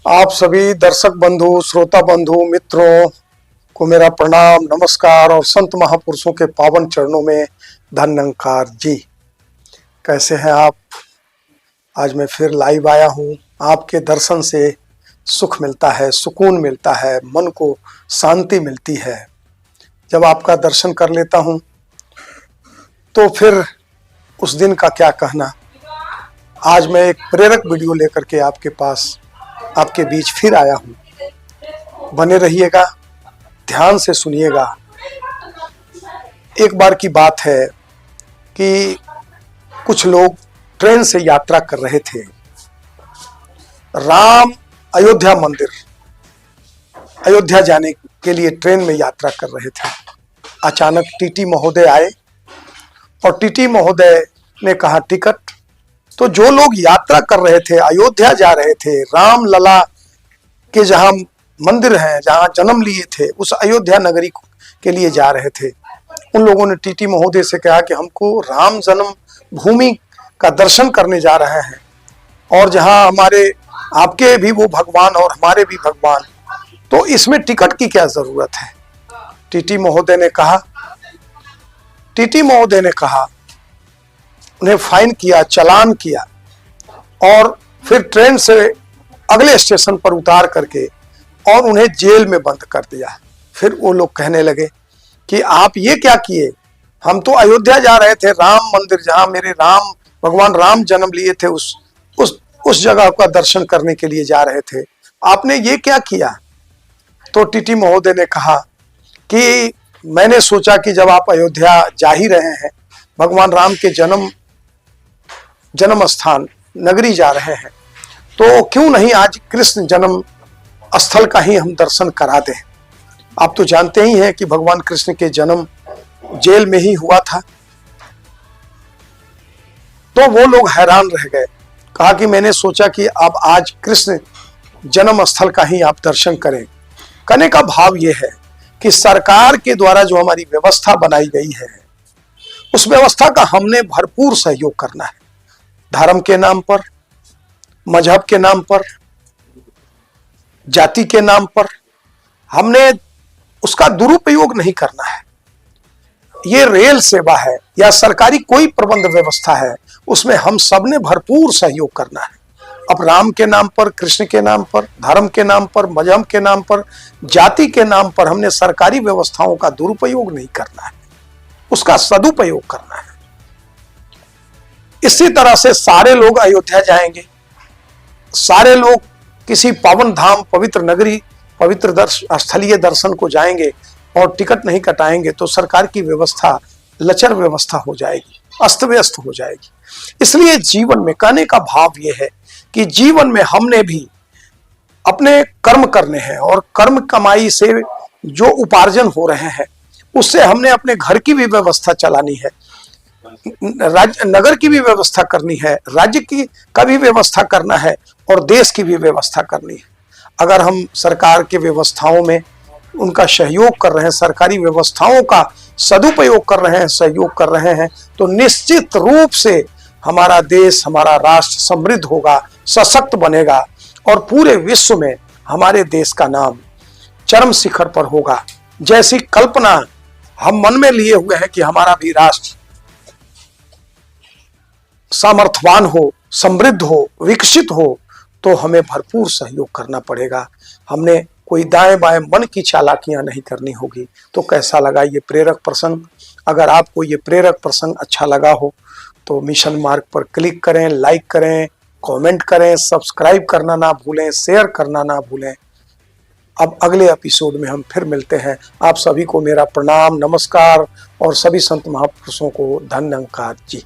आप सभी दर्शक बंधु, श्रोता बंधु, मित्रों को मेरा प्रणाम, नमस्कार और संत महापुरुषों के पावन चरणों में धन्यंकार जी। कैसे हैं आप? आज मैं फिर लाइव आया हूँ। आपके दर्शन से सुख मिलता है, सुकून मिलता है, मन को शांति मिलती है। जब आपका दर्शन कर लेता हूँ तो फिर उस दिन का क्या कहना। आज मैं एक प्रेरक वीडियो लेकर के आपके पास, आपके बीच फिर आया हूँ। बने रहिएगा, ध्यान से सुनिएगा। एक बार की बात है कि कुछ लोग ट्रेन से यात्रा कर रहे थे। राम अयोध्या मंदिर, अयोध्या जाने के लिए ट्रेन में यात्रा कर रहे थे। अचानक टीटी महोदय आए और टीटी महोदय ने कहा टिकट। तो जो लोग यात्रा कर रहे थे, अयोध्या जा रहे थे, राम लला के जहां मंदिर है, जहां जन्म लिए थे, उस अयोध्या नगरी के लिए जा रहे थे, उन लोगों ने टीटी महोदय से कहा कि हमको राम जन्म भूमि का दर्शन करने जा रहे हैं और जहां हमारे आपके भी वो भगवान और हमारे भी भगवान, तो इसमें टिकट की क्या जरूरत है। टीटी महोदय ने कहा, उन्हें फाइन किया, चालान किया और फिर ट्रेन से अगले स्टेशन पर उतार करके और उन्हें जेल में बंद कर दिया। फिर वो लोग कहने लगे कि आप ये क्या किए, हम तो अयोध्या जा रहे थे, राम मंदिर जहां मेरे राम भगवान राम जन्म लिए थे, उस जगह का दर्शन करने के लिए जा रहे थे, आपने ये क्या किया। तो टीटी महोदय ने कहा कि मैंने सोचा कि जब आप अयोध्या जा ही रहे हैं, भगवान राम के जन्म स्थान नगरी जा रहे हैं, तो क्यों नहीं आज कृष्ण जन्म स्थल का ही हम दर्शन करा दें। आप तो जानते ही हैं कि भगवान कृष्ण के जन्म जेल में ही हुआ था। तो वो लोग हैरान रह गए। कहा कि मैंने सोचा कि अब आज कृष्ण जन्म स्थल का ही आप दर्शन करें। कहने का भाव ये है कि सरकार के द्वारा जो हमारी व्यवस्था बनाई गई है, उस व्यवस्था का हमने भरपूर सहयोग करना है। धर्म के नाम पर, मजहब के नाम पर, जाति के नाम पर हमने उसका दुरुपयोग नहीं करना है। ये रेल सेवा है या सरकारी कोई प्रबंध व्यवस्था है, उसमें हम सबने भरपूर सहयोग करना है। अब राम के नाम पर, कृष्ण के नाम पर, धर्म के नाम पर, मजहब के नाम पर, जाति के नाम पर हमने सरकारी व्यवस्थाओं का दुरुपयोग नहीं करना है, उसका सदुपयोग करना है। इसी तरह से सारे लोग अयोध्या जाएंगे, सारे लोग किसी पावन धाम, पवित्र नगरी, पवित्र स्थलीय दर्शन को जाएंगे और टिकट नहीं कटाएंगे तो सरकार की व्यवस्था लचर व्यवस्था हो जाएगी, अस्त व्यस्त हो जाएगी। इसलिए जीवन में, कहने का भाव यह है कि जीवन में हमने भी अपने कर्म करने हैं और कर्म कमाई से जो उपार्जन हो रहे हैं उससे हमने अपने घर की भी व्यवस्था चलानी है, नगर की भी व्यवस्था करनी है, राज्य की का भी व्यवस्था करना है और देश की भी व्यवस्था करनी है। अगर हम सरकार के व्यवस्थाओं में उनका सहयोग कर रहे हैं, सरकारी व्यवस्थाओं का सदुपयोग कर रहे हैं, सहयोग कर रहे हैं, तो निश्चित रूप से हमारा देश, हमारा राष्ट्र समृद्ध होगा, सशक्त बनेगा और पूरे विश्व में हमारे देश का नाम चरम शिखर पर होगा। जैसी कल्पना हम मन में लिए हुए हैं कि हमारा भी राष्ट्र सामर्थ्यवान हो, समृद्ध हो, विकसित हो, तो हमें भरपूर सहयोग करना पड़ेगा। हमने कोई दाएं बाएं मन की चालाकियां नहीं करनी होगी। तो कैसा लगा ये प्रेरक प्रसंग? अगर आपको ये प्रेरक प्रसंग अच्छा लगा हो तो मिशन मार्ग पर क्लिक करें, लाइक करें, कमेंट करें, सब्सक्राइब करना ना भूलें, शेयर करना ना भूलें। अब अगले एपिसोड में हम फिर मिलते हैं। आप सभी को मेरा प्रणाम, नमस्कार और सभी संत महापुरुषों को धन्यवाद जी।